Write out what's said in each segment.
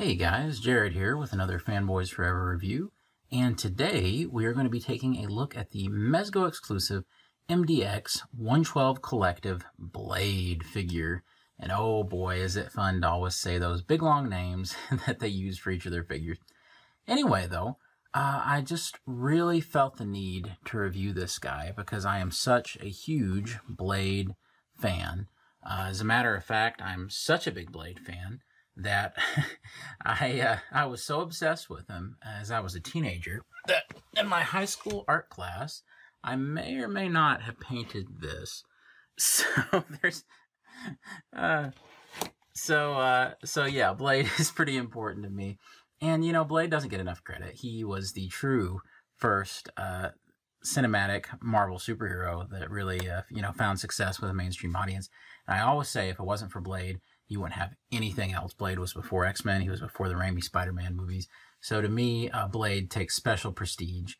Hey guys, Jared here with another Fanboys Forever review, and today we are going to be taking a look at the Mezco exclusive MDX 112 Collective Blade figure. And oh boy, is it fun to always say those big long names that they use for each of their figures. Anyway though, I just really felt the need to review this guy because I am such a huge Blade fan. As a matter of fact, I'm such a big Blade fan that I was so obsessed with him as I was a teenager that in my high school art class, I may or may not have painted this. So there's, so yeah, Blade is pretty important to me. And, you know, Blade doesn't get enough credit. He was the true first cinematic Marvel superhero that really, found success with a mainstream audience. And I always say if it wasn't for Blade, you wouldn't have anything else. Blade was before X-Men. He was before the Raimi Spider-Man movies. So to me, Blade takes special prestige,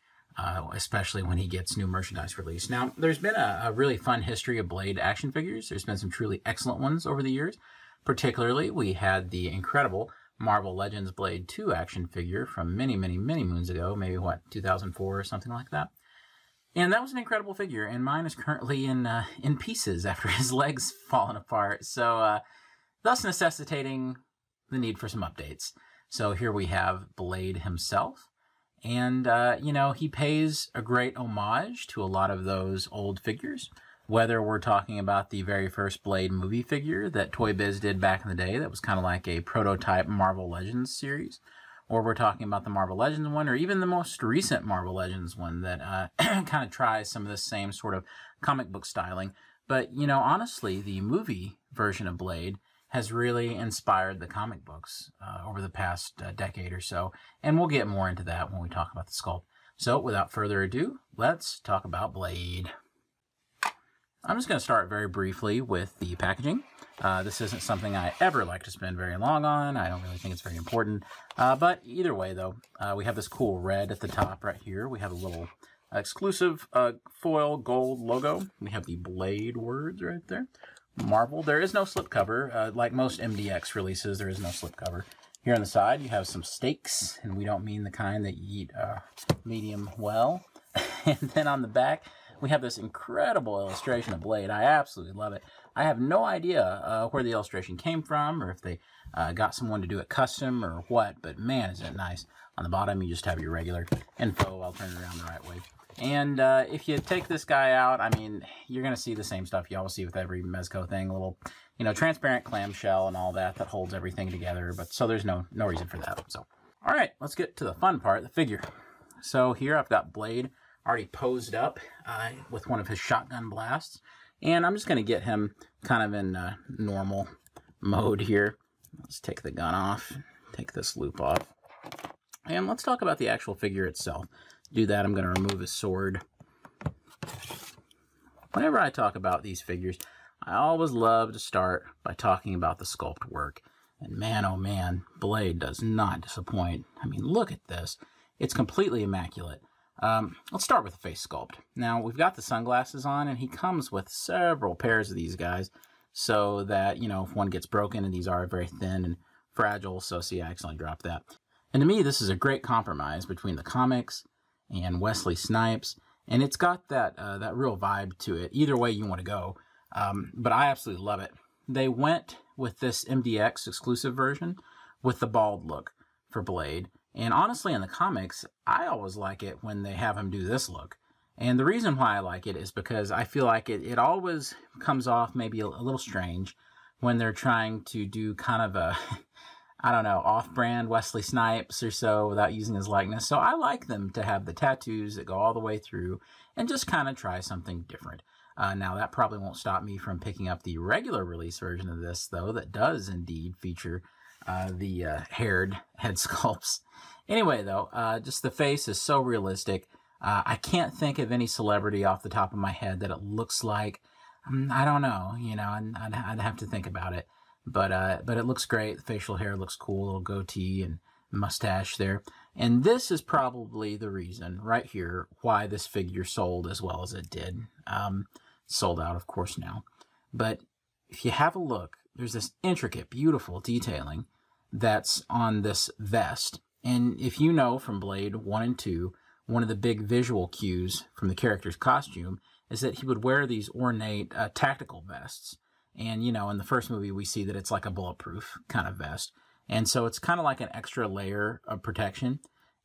especially when he gets new merchandise released. Now, there's been a really fun history of Blade action figures. There's been some truly excellent ones over the years. Particularly, we had the incredible Marvel Legends Blade 2 action figure from many, many, many moons ago, maybe, 2004 or something like that. And that was an incredible figure, and mine is currently in pieces after his legs fallen apart. So, thus necessitating the need for some updates. So here we have Blade himself. And, he pays a great homage to a lot of those old figures. Whether we're talking about the very first Blade movie figure that Toy Biz did back in the day that was kind of like a prototype Marvel Legends series. Or we're talking about the Marvel Legends one, or even the most recent Marvel Legends one that kind of tries some of the same sort of comic book styling. But, honestly, the movie version of Blade has really inspired the comic books over the past decade or so. And we'll get more into that when we talk about the sculpt. So without further ado, let's talk about Blade. I'm just going to start very briefly with the packaging. This isn't something I ever like to spend very long on. I don't really think it's very important. But either way, though, we have this cool red at the top right here. We have a little exclusive foil gold logo. We have the Blade words right there. Marvel. There is no slipcover. Like most MDX releases, there is no slipcover. Here on the side, you have some steaks, and we don't mean the kind that you eat medium well. And then on the back, we have this incredible illustration of Blade. I absolutely love it. I have no idea where the illustration came from, or if they got someone to do it custom, or what, but man, is it nice. On the bottom, you just have your regular info. I'll turn it around the right way. And if you take this guy out, I mean, you're going to see the same stuff you always see with every Mezco thing, a little, transparent clamshell and all that holds everything together. But so there's no reason for that. So, all right, let's get to the fun part, the figure. So here I've got Blade already posed up with one of his shotgun blasts. And I'm just going to get him kind of in normal mode here. Let's take the gun off, take this loop off. And let's talk about the actual figure itself. To do that, I'm going to remove his sword. Whenever I talk about these figures, I always love to start by talking about the sculpt work. And man, oh man, Blade does not disappoint. I mean, look at this. It's completely immaculate. Let's start with the face sculpt. Now, we've got the sunglasses on, and he comes with several pairs of these guys so that, if one gets broken, and these are very thin and fragile, so see, I accidentally dropped that. And to me, this is a great compromise between the comics and Wesley Snipes, and it's got that real vibe to it. Either way you want to go, but I absolutely love it. They went with this MDX exclusive version with the bald look for Blade, and honestly, in the comics, I always like it when they have him do this look. And the reason why I like it is because I feel like it always comes off maybe a little strange when they're trying to do kind of a I don't know, off-brand Wesley Snipes or so without using his likeness. So I like them to have the tattoos that go all the way through and just kind of try something different. Now, that probably won't stop me from picking up the regular release version of this, though, that does indeed feature the haired head sculpts. Anyway, though, just the face is so realistic. I can't think of any celebrity off the top of my head that it looks like. I don't know, I'd have to think about it. But it looks great. The facial hair looks cool, little goatee and mustache there. And this is probably the reason right here why this figure sold as well as it did. Sold out, of course, now. But if you have a look, there's this intricate, beautiful detailing that's on this vest. And if you know from Blade 1 and 2, one of the big visual cues from the character's costume is that he would wear these ornate tactical vests. And, you know, in the first movie, we see that it's like a bulletproof kind of vest. And so it's kind of like an extra layer of protection.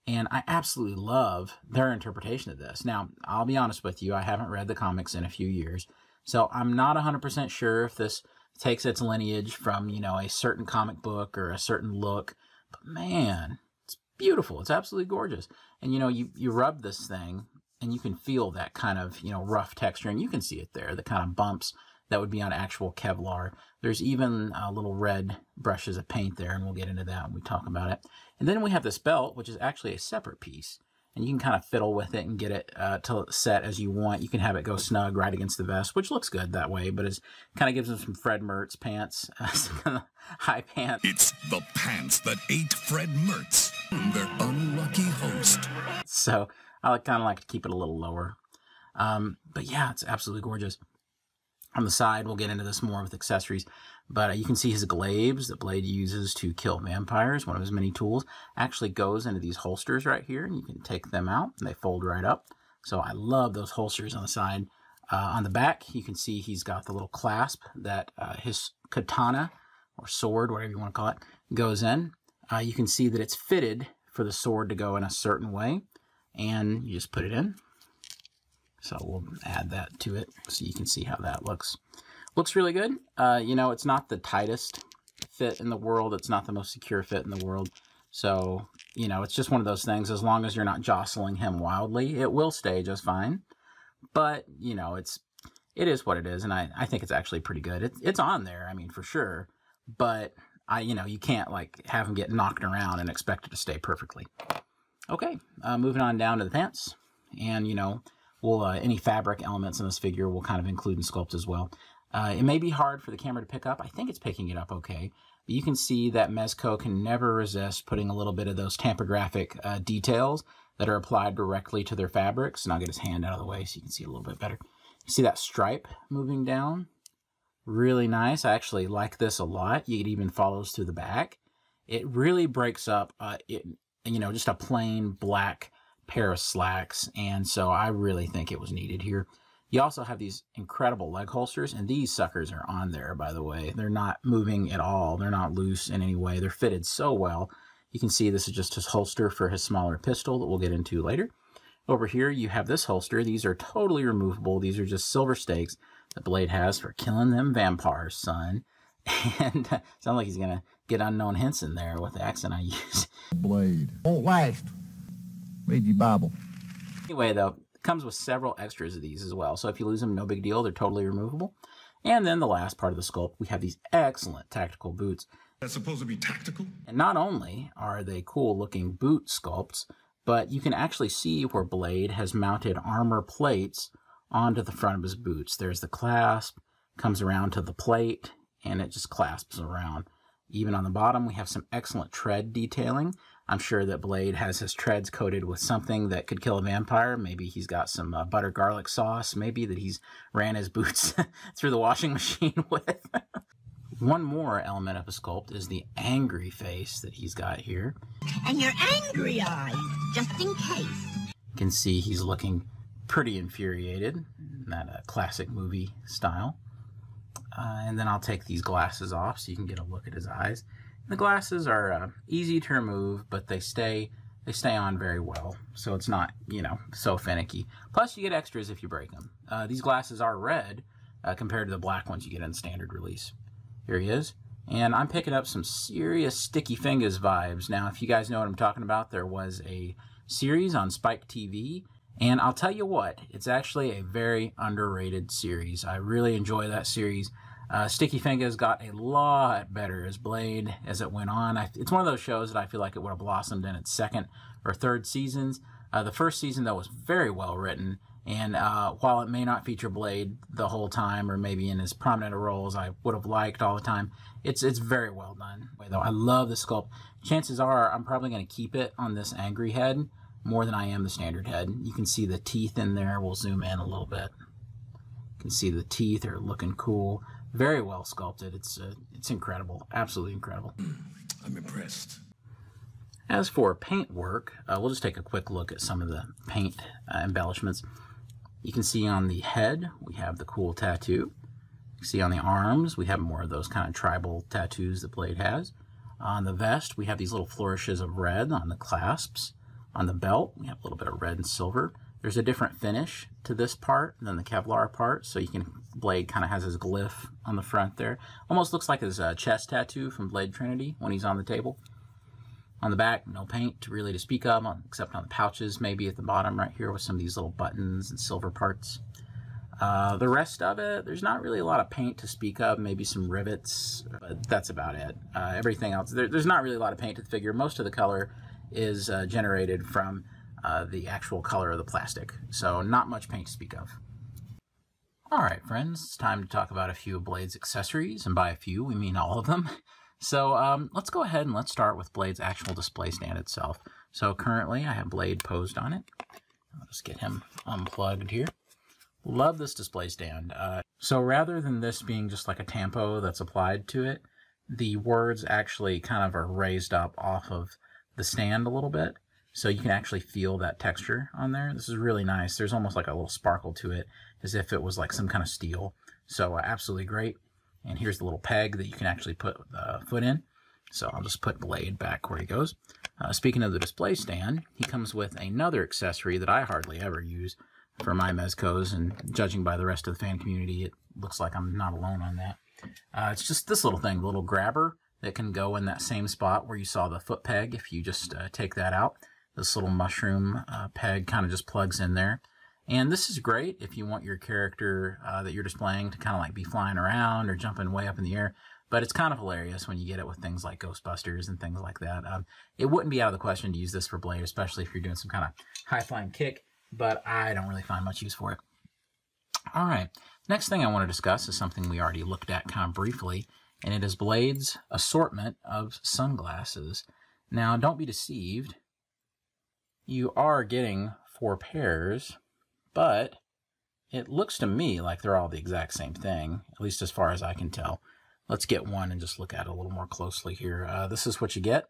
And I absolutely love their interpretation of this. Now, I'll be honest with you, I haven't read the comics in a few years. So I'm not 100% sure if this takes its lineage from, you know, a certain comic book or a certain look. But man, it's beautiful. It's absolutely gorgeous. And, you know, you rub this thing and you can feel that kind of, you know, rough texture. And you can see it there, the kind of bumps that would be on actual Kevlar. There's even little red brushes of paint there, and we'll get into that when we talk about it. And then we have this belt, which is actually a separate piece. And you can kind of fiddle with it and get it to set as you want. You can have it go snug right against the vest, which looks good that way, but it kind of gives them some Fred Mertz pants, some high pants. It's the pants that ate Fred Mertz, their unlucky host. So I kind of like to keep it a little lower. But yeah, it's absolutely gorgeous. On the side, we'll get into this more with accessories, but you can see his glaives that Blade uses to kill vampires. One of his many tools actually goes into these holsters right here, and you can take them out, and they fold right up. So I love those holsters on the side. On the back, you can see he's got the little clasp that his katana, or sword, whatever you want to call it, goes in. You can see that it's fitted for the sword to go in a certain way, and you just put it in. So we'll add that to it so you can see how that looks. Looks really good. You know, it's not the tightest fit in the world. It's not the most secure fit in the world. So, you know, it's just one of those things. As long as you're not jostling him wildly, it will stay just fine. But, you know, it is what it is. And I think it's actually pretty good. It's on there, I mean, for sure. But, you know, you can't, like, have him get knocked around and expect it to stay perfectly. Okay, moving on down to the pants. And, you know, we'll any fabric elements in this figure we'll kind of include in sculpt as well. It may be hard for the camera to pick up. I think it's picking it up okay. But you can see that Mezco can never resist putting a little bit of those tampographic details that are applied directly to their fabrics. And I'll get his hand out of the way so you can see a little bit better. You see that stripe moving down? Really nice. I actually like this a lot. It even follows through the back. It really breaks up, you know, just a plain black pair of slacks, and so I really think it was needed here. You also have these incredible leg holsters, and these suckers are on there, by the way. They're not moving at all. They're not loose in any way. They're fitted so well. You can see this is just his holster for his smaller pistol that we'll get into later. Over here, you have this holster. These are totally removable. These are just silver stakes that Blade has for killing them vampires, son. And sounds like he's going to get unknown hints in there with the accent I use. Blade. Won't last. Read your Bible. Anyway, though, it comes with several extras of these as well. So if you lose them, no big deal. They're totally removable. And then the last part of the sculpt, we have these excellent tactical boots. That's supposed to be tactical? And not only are they cool-looking boot sculpts, but you can actually see where Blade has mounted armor plates onto the front of his boots. There's the clasp, comes around to the plate, and it just clasps around. Even on the bottom, we have some excellent tread detailing. I'm sure that Blade has his treads coated with something that could kill a vampire. Maybe he's got some butter garlic sauce, maybe that he's ran his boots through the washing machine with. One more element of a sculpt is the angry face that he's got here. And your angry eyes, just in case. You can see he's looking pretty infuriated in that classic movie style. And then I'll take these glasses off so you can get a look at his eyes. The glasses are easy to remove, but they stay on very well, so it's not, you know, so finicky. Plus, you get extras if you break them. These glasses are red compared to the black ones you get in standard release. Here he is, and I'm picking up some serious Sticky Fingers vibes. Now, if you guys know what I'm talking about, there was a series on Spike TV, and I'll tell you what, it's actually a very underrated series. I really enjoy that series. Sticky Fingers got a lot better as Blade as it went on. It's one of those shows that I feel like it would have blossomed in its second or third seasons. The first season, though, was very well written, and while it may not feature Blade the whole time, or maybe in as prominent a role as I would have liked all the time, it's very well done. Though I love the sculpt. Chances are I'm probably going to keep it on this angry head more than I am the standard head. You can see the teeth in there. We'll zoom in a little bit. You can see the teeth are looking cool. Very well sculpted. It's incredible. Absolutely incredible. I'm impressed. As for paint work, we'll just take a quick look at some of the paint embellishments. You can see on the head, we have the cool tattoo. You can see on the arms, we have more of those kind of tribal tattoos that Blade has. On the vest, we have these little flourishes of red on the clasps. On the belt, we have a little bit of red and silver. There's a different finish to this part than the Kevlar part, so you can, Blade kind of has his glyph on the front there. Almost looks like his chest tattoo from Blade Trinity when he's on the table. On the back, no paint really to speak of, except on the pouches, maybe at the bottom right here with some of these little buttons and silver parts. The rest of it, there's not really a lot of paint to speak of, maybe some rivets, but that's about it. Everything else, there's not really a lot of paint to the figure. Most of the color is generated from the actual color of the plastic, so not much paint to speak of. Alright friends, it's time to talk about a few of Blade's accessories, and by a few we mean all of them. So let's go ahead and let's start with Blade's actual display stand itself. So currently I have Blade posed on it. I'll just get him unplugged here. Love this display stand. So rather than this being just like a tampo that's applied to it, the words actually kind of are raised up off of the stand a little bit. So you can actually feel that texture on there. This is really nice. There's almost like a little sparkle to it, as if it was like some kind of steel. So absolutely great. And here's the little peg that you can actually put the foot in. So I'll just put Blade back where he goes. Speaking of the display stand, he comes with another accessory that I hardly ever use for my Mezcos, and judging by the rest of the fan community, it looks like I'm not alone on that. It's just this little thing, the little grabber that can go in that same spot where you saw the foot peg. If you just take that out, this little mushroom peg kind of just plugs in there. And this is great if you want your character that you're displaying to kind of like be flying around or jumping way up in the air. But it's kind of hilarious when you get it with things like Ghostbusters and things like that. It wouldn't be out of the question to use this for Blade, especially if you're doing some kind of high-flying kick, but I don't really find much use for it. All right, next thing I want to discuss is something we already looked at kind of briefly, and it is Blade's assortment of sunglasses. Now, don't be deceived. You are getting 4 pairs, but it looks to me like they're all the exact same thing, at least as far as I can tell. Let's get one and just look at it a little more closely here. This is what you get.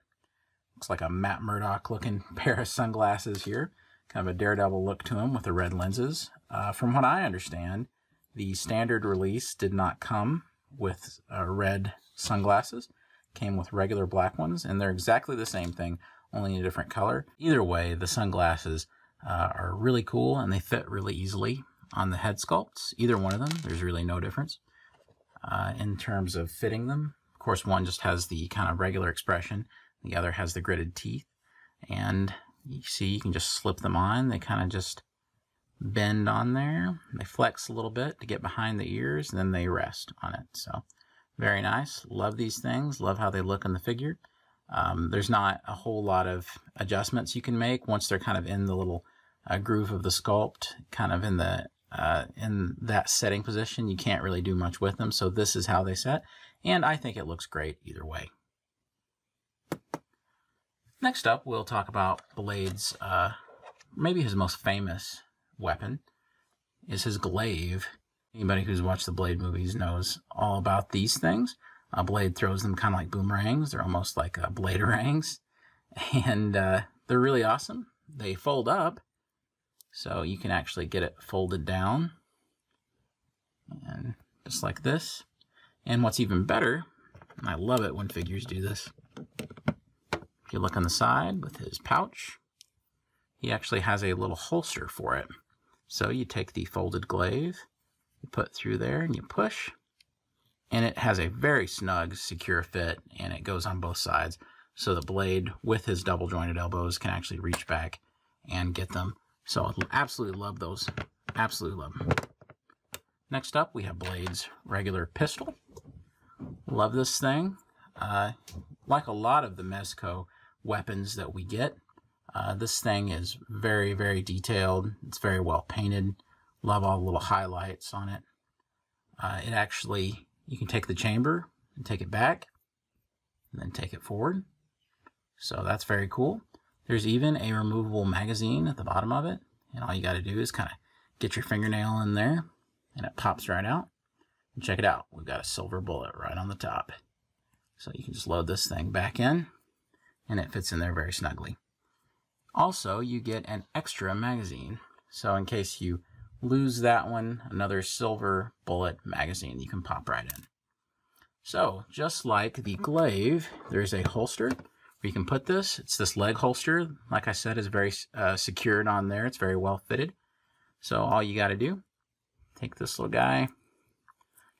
Looks like a Matt Murdock looking pair of sunglasses here. Kind of a Daredevil look to them with the red lenses. From what I understand, the standard release did not come with red sunglasses. It came with regular black ones, and they're exactly the same thing, only in a different color. Either way, the sunglasses are really cool, and they fit really easily on the head sculpts. Either one of them, there's really no difference in terms of fitting them. Of course, one just has the kind of regular expression. The other has the gritted teeth. And you see, you can just slip them on. They kind of just bend on there. They flex a little bit to get behind the ears, and then they rest on it. So, very nice. Love these things. Love how they look in the figure. There's not a whole lot of adjustments you can make once they're kind of in the little groove of the sculpt, kind of in the in that setting position. You can't really do much with them, so this is how they set, and I think it looks great either way. Next up, we'll talk about Blade's, maybe his most famous weapon, is his glaive. Anybody who's watched the Blade movies knows all about these things. Blade throws them kind of like boomerangs. They're almost like bladerangs, and they're really awesome. They fold up, so you can actually get it folded down, and just like this. And what's even better, and I love it when figures do this, if you look on the side with his pouch, he actually has a little holster for it. So you take the folded glaive, you put through there, and you push, and it has a very snug, secure fit, and it goes on both sides, so the Blade, with his double jointed elbows, can actually reach back and get them. So I absolutely love those. Absolutely love them. Next up, we have Blade's regular pistol. Love this thing. Like a lot of the Mezco weapons that we get, this thing is very, very detailed. It's very well painted. Love all the little highlights on it. It actually, you can take the chamber and take it back, and then take it forward. So that's very cool. There's even a removable magazine at the bottom of it, and all you got to do is kind of get your fingernail in there, and it pops right out. And check it out. We've got a silver bullet right on the top. So you can just load this thing back in, and it fits in there very snugly. Also, you get an extra magazine. So in case you lose that one, another silver bullet magazine you can pop right in. So, just like the glaive, there's a holster where you can put this. It's this leg holster. Like I said, is very secured on there. It's very well fitted. So all you got to do, take this little guy.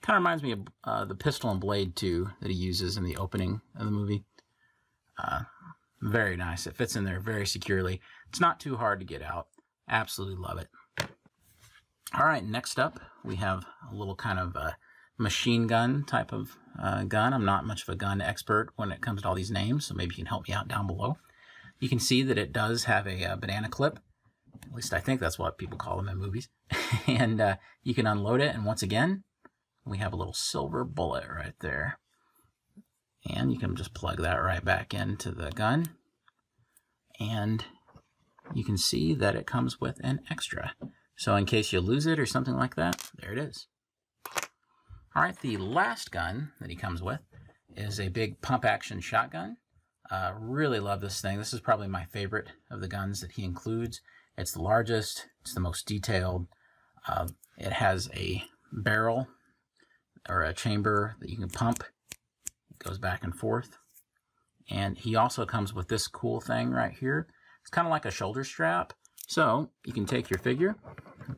Kind of reminds me of the pistol and blade too that he uses in the opening of the movie. Very nice. It fits in there very securely. It's not too hard to get out. Absolutely love it. All right, next up, we have a little kind of machine gun type of gun. I'm not much of a gun expert when it comes to all these names, so maybe you can help me out down below. You can see that it does have a banana clip. At least I think that's what people call them in movies. And you can unload it, and once again, we have a little silver bullet right there. And you can just plug that right back into the gun. And you can see that it comes with an extra. So in case you lose it or something like that, there it is. All right, the last gun that he comes with is a big pump-action shotgun. Really love this thing. This is probably my favorite of the guns that he includes. It's the largest. It's the most detailed. It has a barrel or a chamber that you can pump. It goes back and forth. And he also comes with this cool thing right here. It's kind of like a shoulder strap. So you can take your figure,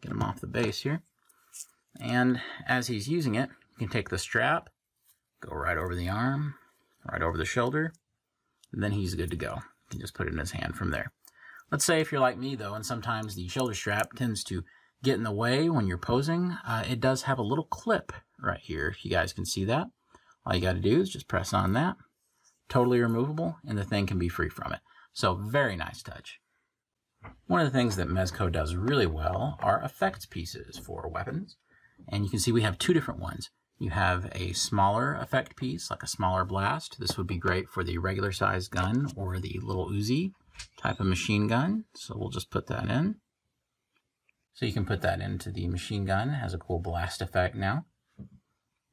get him off the base here. And as he's using it, you can take the strap, go right over the arm, right over the shoulder, and then he's good to go. You can just put it in his hand from there. Let's say if you're like me, though, and sometimes the shoulder strap tends to get in the way when you're posing, it does have a little clip right here. If you guys can see that, all you got to do is just press on that. Totally removable, and the thing can be free from it. So very nice touch. One of the things that Mezco does really well are effects pieces for weapons. And you can see we have two different ones. You have a smaller effect piece, like a smaller blast. This would be great for the regular size gun or the little Uzi type of machine gun. So we'll just put that in. So you can put that into the machine gun. It has a cool blast effect now.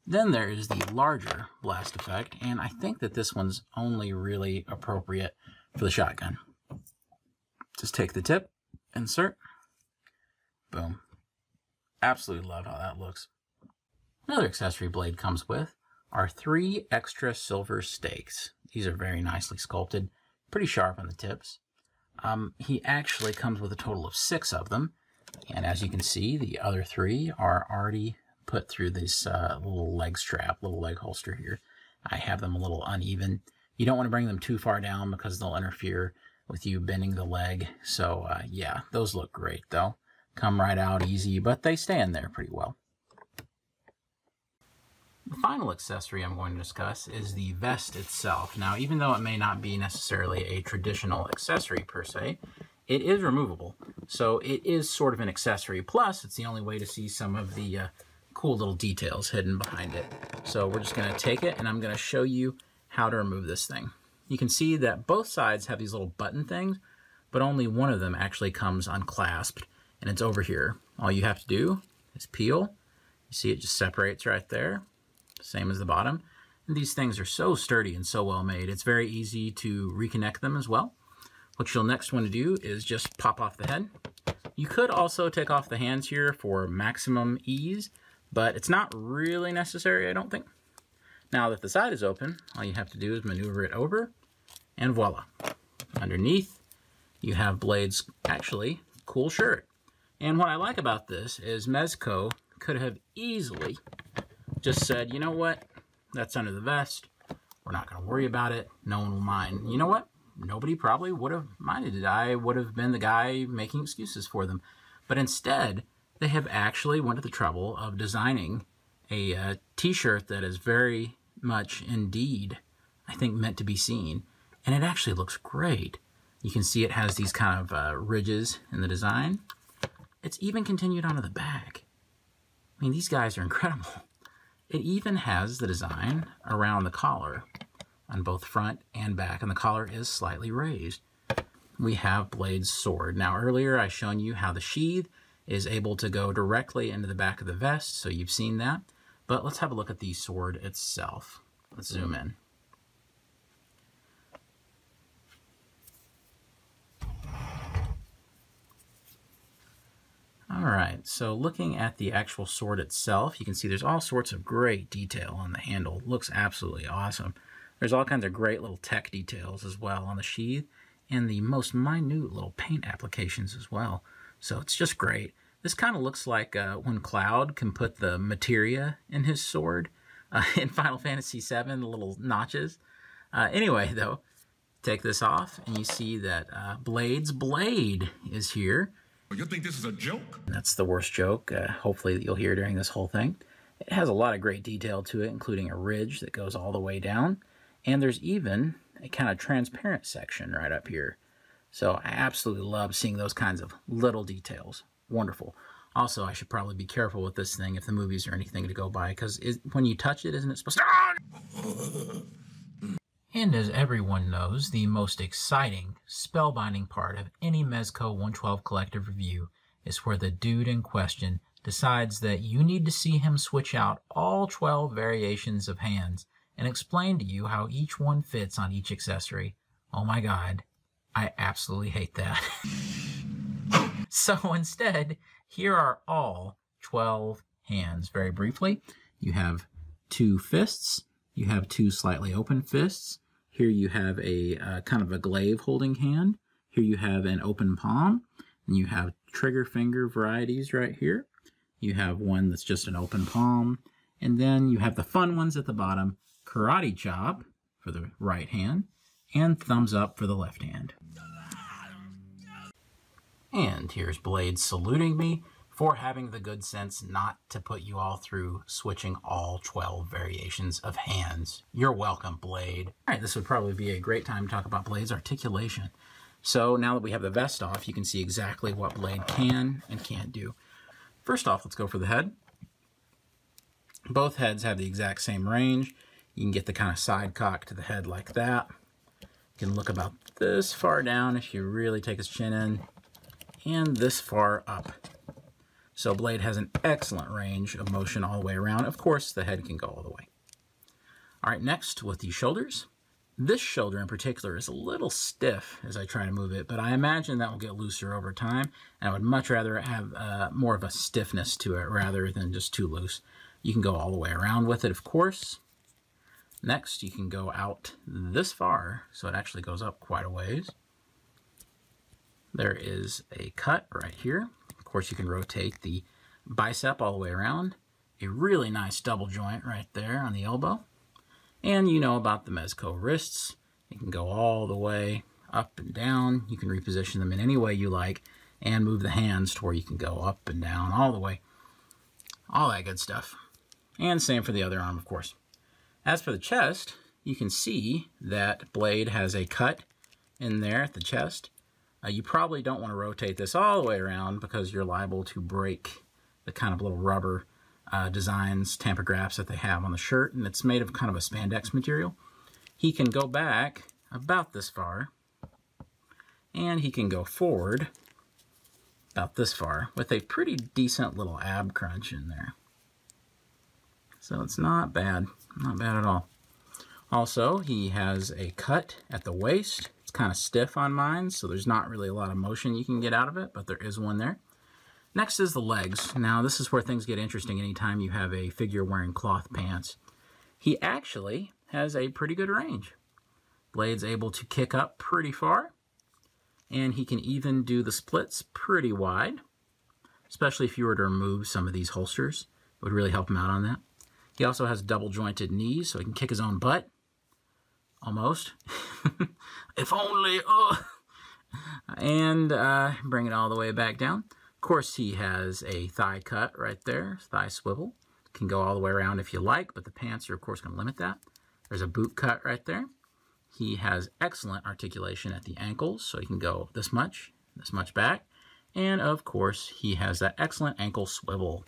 Then there is the larger blast effect, and I think that this one's only really appropriate for the shotgun. Just take the tip, insert, boom. Absolutely love how that looks. Another accessory Blade comes with are 3 extra silver stakes. These are very nicely sculpted, pretty sharp on the tips. He actually comes with a total of 6 of them, and as you can see, the other 3 are already put through this little leg strap, little leg holster here. I have them a little uneven. You don't want to bring them too far down because they'll interfere with you bending the leg. So yeah, those look great though. Come right out easy, but they stay in there pretty well. The final accessory I'm going to discuss is the vest itself. Now, even though it may not be necessarily a traditional accessory per se, it is removable. So it is sort of an accessory. Plus, it's the only way to see some of the cool little details hidden behind it. So we're just going to take it and I'm going to show you how to remove this thing. You can see that both sides have these little button things, but only one of them actually comes unclasped, and it's over here. All you have to do is peel. You see it just separates right there, same as the bottom. And these things are so sturdy and so well made, it's very easy to reconnect them as well. What you'll next want to do is just pop off the head. You could also take off the hands here for maximum ease, but it's not really necessary, I don't think. Now that the side is open, all you have to do is maneuver it over, and voila. Underneath, you have Blade's actually cool shirt. And what I like about this is Mezco could have easily just said, you know what, that's under the vest. We're not going to worry about it. No one will mind. You know what? Nobody probably would have minded it. I would have been the guy making excuses for them. But instead, they have actually went to the trouble of designing a t-shirt that is very much indeed, I think, meant to be seen. And it actually looks great. You can see it has these kind of ridges in the design. It's even continued onto the back. I mean, these guys are incredible. It even has the design around the collar on both front and back, and the collar is slightly raised. We have Blade's sword. Now, earlier I shown you how the sheath is able to go directly into the back of the vest, so you've seen that. But let's have a look at the sword itself. Let's zoom in. Alright, so looking at the actual sword itself, you can see there's all sorts of great detail on the handle. It looks absolutely awesome. There's all kinds of great little tech details as well on the sheath, and the most minute little paint applications as well. So it's just great. This kind of looks like when Cloud can put the materia in his sword in Final Fantasy VII, the little notches. Anyway, though, take this off, and you see that Blade's blade is here. You think this is a joke? That's the worst joke, hopefully, that you'll hear during this whole thing. It has a lot of great detail to it, including a ridge that goes all the way down. And there's even a kind of transparent section right up here. So I absolutely love seeing those kinds of little details. Wonderful. Also, I should probably be careful with this thing if the movies are anything to go by, because when you touch it, isn't it supposed to... And as everyone knows, the most exciting, spellbinding part of any Mezco 112 collective review is where the dude in question decides that you need to see him switch out all 12 variations of hands and explain to you how each one fits on each accessory. Oh my god, I absolutely hate that. So instead, here are all 12 hands. Very briefly, you have 2 fists, you have 2 slightly open fists. Here you have a kind of a glaive holding hand. Here you have an open palm. And you have trigger finger varieties right here. You have one that's just an open palm. And then you have the fun ones at the bottom. Karate chop for the right hand. And thumbs up for the left hand. And here's Blade saluting me for having the good sense not to put you all through switching all 12 variations of hands. You're welcome, Blade. All right, this would probably be a great time to talk about Blade's articulation. So now that we have the vest off, you can see exactly what Blade can and can't do. First off, let's go for the head. Both heads have the exact same range. You can get the kind of side cock to the head like that. You can look about this far down if you really take his chin in, and this far up. So Blade has an excellent range of motion all the way around. Of course, the head can go all the way. All right, next with the shoulders. This shoulder in particular is a little stiff as I try to move it, but I imagine that will get looser over time. And I would much rather have more of a stiffness to it rather than just too loose. You can go all the way around with it, of course. Next, you can go out this far, so it actually goes up quite a ways. There is a cut right here. Of course, you can rotate the bicep all the way around. A really nice double joint right there on the elbow. And you know about the Mezco wrists. You can go all the way up and down. You can reposition them in any way you like and move the hands to where you can go up and down all the way. All that good stuff. And same for the other arm, of course. As for the chest, you can see that Blade has a cut in there at the chest. You probably don't want to rotate this all the way around because you're liable to break the kind of little rubber designs, tampographs that they have on the shirt, and it's made of kind of a spandex material. He can go back about this far, and he can go forward about this far with a pretty decent little ab crunch in there. So it's not bad at all. Also, he has a cut at the waist. It's kind of stiff on mine, so there's not really a lot of motion you can get out of it, but there is one there. Next is the legs. Now, this is where things get interesting anytime you have a figure wearing cloth pants. He actually has a pretty good range. Blade's able to kick up pretty far, and he can even do the splits pretty wide, especially if you were to remove some of these holsters. It would really help him out on that. He also has double jointed knees, so he can kick his own butt. Almost. If only. Oh. And bring it all the way back down. Of course, he has a thigh cut right there, thigh swivel. Can go all the way around if you like, but the pants are, of course, going to limit that. There's a boot cut right there. He has excellent articulation at the ankles, so he can go this much back. And, of course, he has that excellent ankle swivel.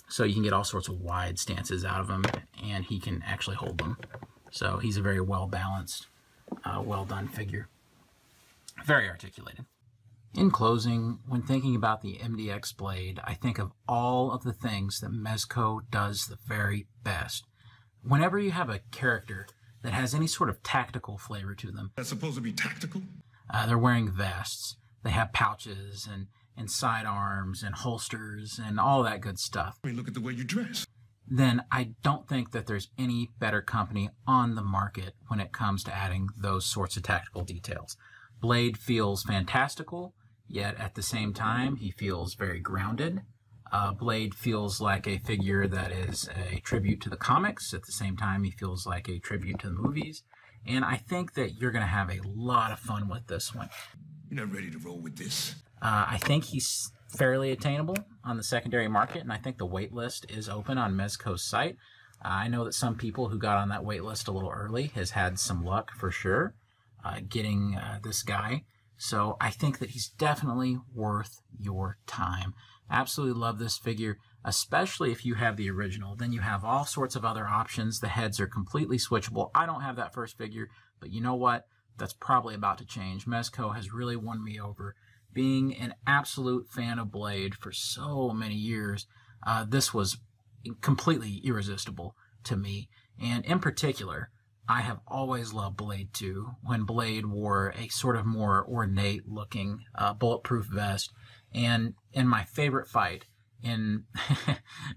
So you can get all sorts of wide stances out of him, and he can actually hold them. So he's a very well-balanced, well-done figure. Very articulated. In closing, when thinking about the MDX Blade, I think of all of the things that Mezco does the very best. Whenever you have a character that has any sort of tactical flavor to them. That's supposed to be tactical? They're wearing vests. They have pouches and sidearms and holsters and all that good stuff. I mean, look at the way you dress. Then I don't think that there's any better company on the market when it comes to adding those sorts of tactical details. Blade feels fantastical, yet at the same time, he feels very grounded. Blade feels like a figure that is a tribute to the comics. At the same time, he feels like a tribute to the movies. And I think that you're going to have a lot of fun with this one. You're not ready to roll with this. I think he's fairly attainable on the secondary market, and I think the wait list is open on Mezco's site. I know that some people who got on that wait list a little early has had some luck for sure getting this guy. So I think that he's definitely worth your time. Absolutely love this figure, especially if you have the original. Then you have all sorts of other options. The heads are completely switchable. I don't have that first figure, but you know what? That's probably about to change. Mezco has really won me over. Being an absolute fan of Blade for so many years, this was completely irresistible to me. And in particular, I have always loved Blade 2 when Blade wore a sort of more ornate looking bulletproof vest. And in my favorite fight in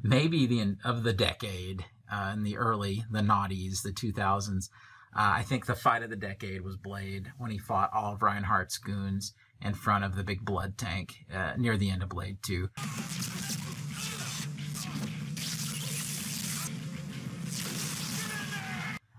maybe the end of the decade, in the noughties, the 2000s, I think the fight of the decade was Blade when he fought all of Reinhardt's goons in front of the big blood tank near the end of Blade 2.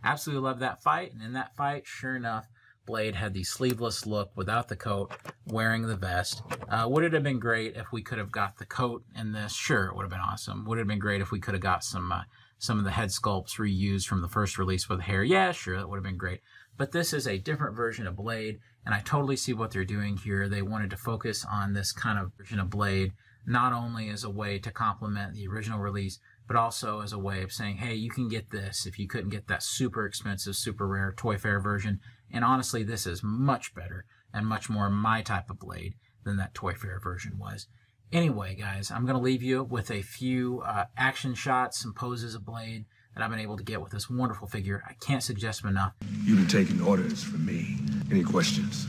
Absolutely love that fight, and in that fight, sure enough, Blade had the sleeveless look without the coat, wearing the vest. Would it have been great if we could have got the coat in this? Sure, it would have been awesome. Would it have been great if we could have got some of the head sculpts reused from the first release with hair? Yeah, sure, that would have been great. But this is a different version of Blade, and I totally see what they're doing here. They wanted to focus on this kind of version of Blade, not only as a way to complement the original release, but also as a way of saying, hey, you can get this if you couldn't get that super expensive, super rare Toy Fair version. And honestly, this is much better and much more my type of Blade than that Toy Fair version was. Anyway, guys, I'm going to leave you with a few action shots, some poses of Blade that I've been able to get with this wonderful figure. I can't suggest them enough. You've been taking orders from me. Any questions?